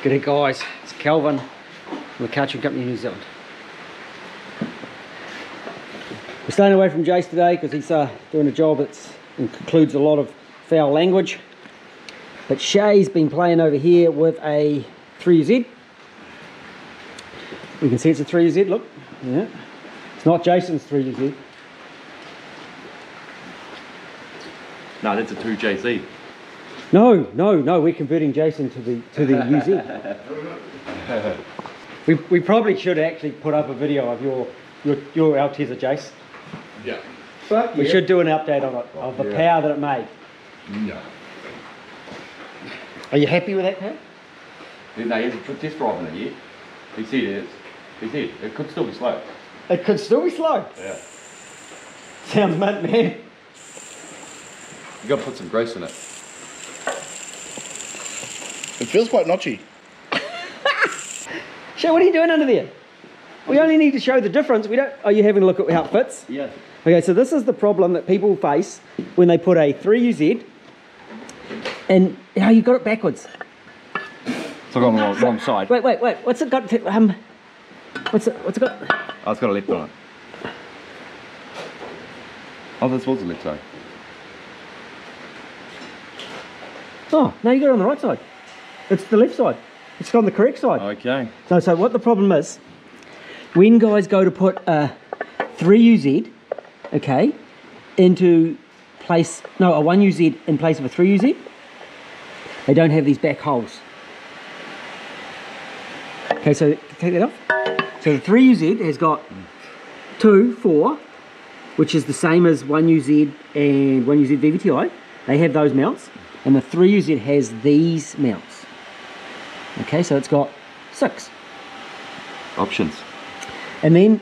G'day guys, it's Calvin from the Coaching Company in New Zealand. We're staying away from Jace today because he's doing a job that includes a lot of foul language. But Shay's been playing over here with a 3UZ. We can see it's a 3UZ, look. Yeah. It's not Jason's 3UZ. No, that's a 2JZ. No, we're converting Jason to the UZ. we probably should actually put up a video of your Altezza, Jace. Yeah. But we should do an update on it, of the power that it made. Yeah. Are you happy with that power? No, he hasn't test driving it yet. He said it is. He said it could still be slow. It could still be slow? Yeah. Sounds mint, man. You got to put some grease in it. It feels quite notchy. Shay, what are you doing under there? We only need to show the difference. We don't. Are you having a look at how it fits? Yeah. Okay, so this is the problem that people face when they put a 3UZ and how you got it backwards. It's on the wrong side. Wait. What's it got? What's it got? Oh, it's got a left on it. Oh, this was the left side. Oh, no, you got it on the right side. It's the left side. It's on the correct side. Okay. So what the problem is, when guys go to put a 3UZ, okay, into place, no, a 1UZ in place of a 3UZ, they don't have these back holes. Okay, so take that off. So the 3UZ has got 2, 4, which is the same as 1UZ and 1UZ VVTi. They have those mounts, and the 3UZ has these mounts. Okay, so it's got 6 options. And then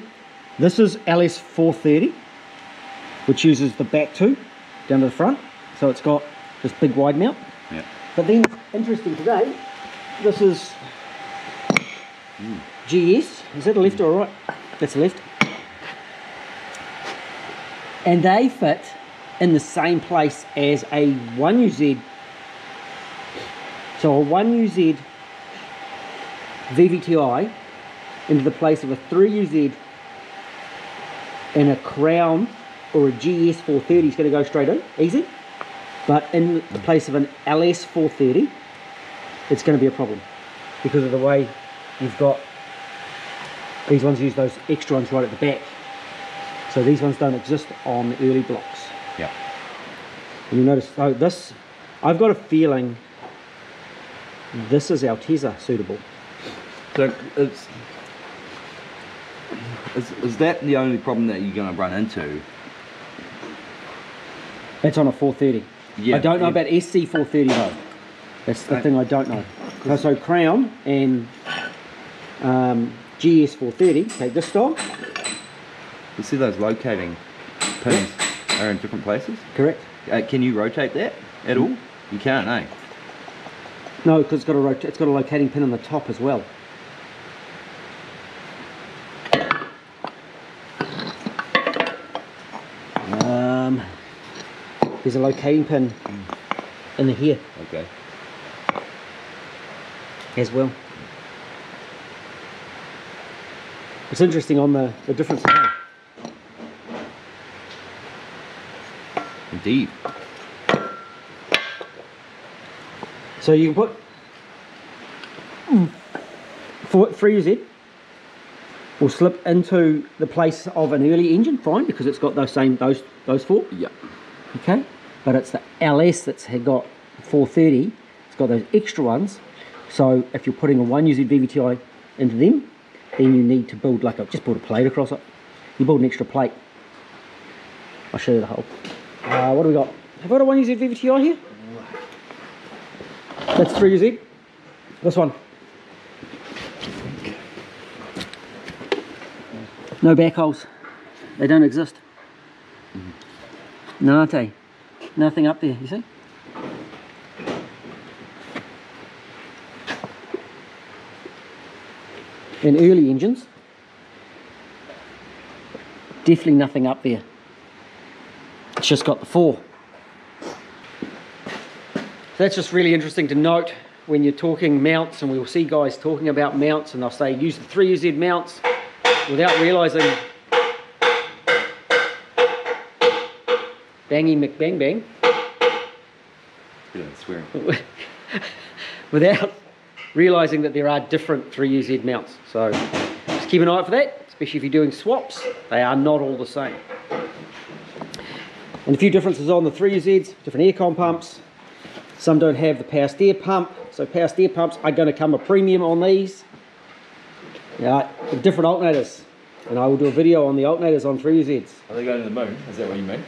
this is LS430, which uses the back 2 down to the front. So it's got this big wide mount. Yeah. But then, interesting today, this is GS. Is that a left or a right? That's a left. And they fit in the same place as a 1UZ. So a 1UZ VVTi into the place of a 3UZ and a Crown or a GS430 is going to go straight in, easy. But in the place of an LS430, it's going to be a problem because of the way you've got these ones use those extra ones right at the back. So these ones don't exist on the early blocks. Yeah. And you notice, so this, I've got a feeling this is Altezza suitable. So is that the only problem that you're going to run into? That's on a 430. Yeah. I don't know about SC430 though. That's the thing I don't know. So Crown and GS430, take this style. You see those locating pins are in different places? Correct. Can you rotate that at all? You can't, eh? No, because it's got a locating pin on the top as well. There's a locating pin in the here. Okay. As well. It's interesting on the difference. Indeed. So you can put 3UZ will slip into the place of an early engine, fine, because it's got those 4. Yeah. Okay, but it's the LS that's got 430. It's got those extra ones. So if you're putting a 1UZ VVTi into them, then you need to build just build a plate across it. You build an extra plate. I'll show you the hole. What do we got? Have I got a 1UZ VVTi here? That's 3UZ. This one. No back holes. They don't exist. Nate. Nothing up there, you see? In early engines, definitely nothing up there. It's just got the 4. So that's just really interesting to note when you're talking mounts, and we'll see guys talking about mounts, and they'll say use the 3UZ mounts without realising bangy McBang bang. Yeah, swearing. Without realising that there are different 3UZ mounts. So just keep an eye out for that, especially if you're doing swaps. They are not all the same. And a few differences on the 3UZs, different aircon pumps. Some don't have the power steer pump, so power steer pumps are going to come a premium on these. Yeah, different alternators, and I will do a video on the alternators on 3UZs. Are they going to the moon? Is that what you mean?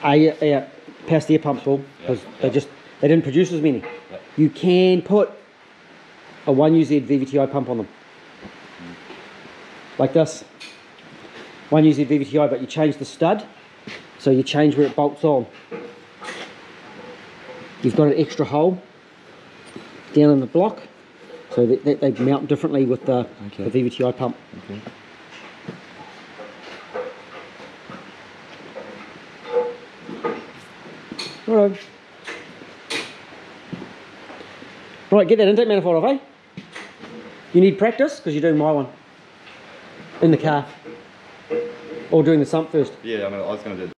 Yeah, power steer pumps will, because they didn't produce as many. Yep. You can put a 1UZ VVTi pump on them, like this. 1UZ VVTi, but you change the stud, so you change where it bolts on. You've got an extra hole down in the block, so that they mount differently with the VVTi pump. Okay. Alright. Right, get that intake manifold off, eh? You need practice, because you're doing my one. In the car. Or doing the sump first. Yeah, I was going to do